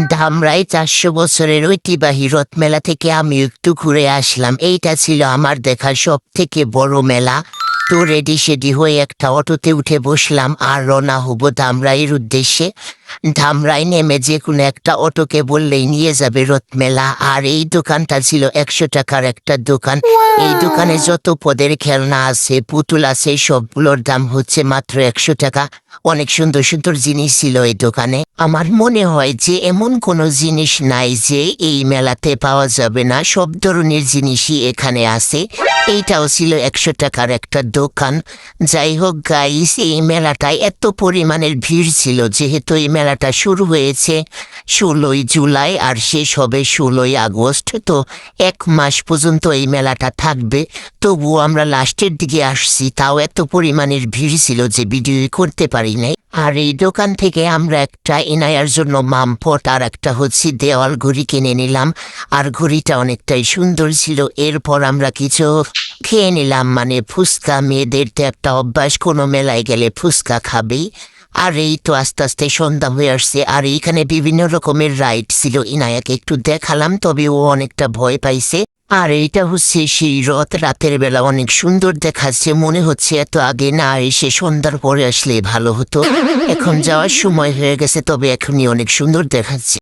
ধামরাই ৪০০ বছরের ঐতিহ্যবাহী রথমেলা থেকে আমি একটু ঘুরে আসলাম। এইটা ছিল আমার দেখা সব থেকে বড় মেলা। তো রেডি সেডি হয়ে একটা অটোতে উঠে বসলাম আর রওনা হব ধামরাইয়ের উদ্দেশ্যে। ধামরাই নেমে যে কোনো একটা অটোকে বললেই নিয়ে যাবে রথমেলা। আর এই দোকানটা ছিল ১০০ টাকার একটা দোকান। এই দোকানে যত পদের খেলনা আছে, পুতুল আছে, সবগুলোর দাম হচ্ছে মাত্র ১০০ টাকা। অনেক সুন্দর সুন্দর জিনিস ছিল এই দোকানে। আমার মনে হয় যে এমন কোনো জিনিস নাই যে এই মেলাতে পাওয়া যাবে না, সব ধরনের জিনিসই এখানে আছে। এইটাও ছিল ১০০ টাকার একটা দোকান। যাই হোক গাইস, এই মেলাটায় এত পরিমাণের ভিড় ছিল, যেহেতু এই মেলাটা শুরু হয়েছে ১৬ই জুলাই আর শেষ হবে ১৬ই আগস্ট। তো ১ মাস পর্যন্ত এই মেলাটা থাকবে। তবুও আমরা লাস্টের দিকে আসছি, তাও এত পরিমাণের ভিড় ছিল যে ভিডিও করতে পারি নাই। আর এই দোকান থেকে আমরা একটা এনায়ার জন্য মামপট আর একটা হচ্ছে দেওয়াল ঘড়ি কিনে নিলাম। আর ঘড়িটা অনেকটাই সুন্দর ছিল। এরপর আমরা কিছু খেয়ে নিলাম, মানে ফুচকা। মেয়েদের তো একটা অভ্যাস, কোনো মেলায় গেলে ফুচকা খাবেই। আর এই তো আস্তে আস্তে সন্ধ্যা হয়ে আসছে। আর এইখানে বিভিন্ন রকমের রাইড ছিল, ইনায়াকে একটু দেখালাম, তবে ও অনেকটা ভয় পাইছে। আর এইটা হচ্ছে সেই রথ, রাতের বেলা অনেক সুন্দর দেখাচ্ছে। মনে হচ্ছে এত আগে না এসে সন্ধ্যার পরে আসলে ভালো হতো। এখন যাওয়ার সময় হয়ে গেছে, তবে এখনই অনেক সুন্দর দেখাচ্ছে।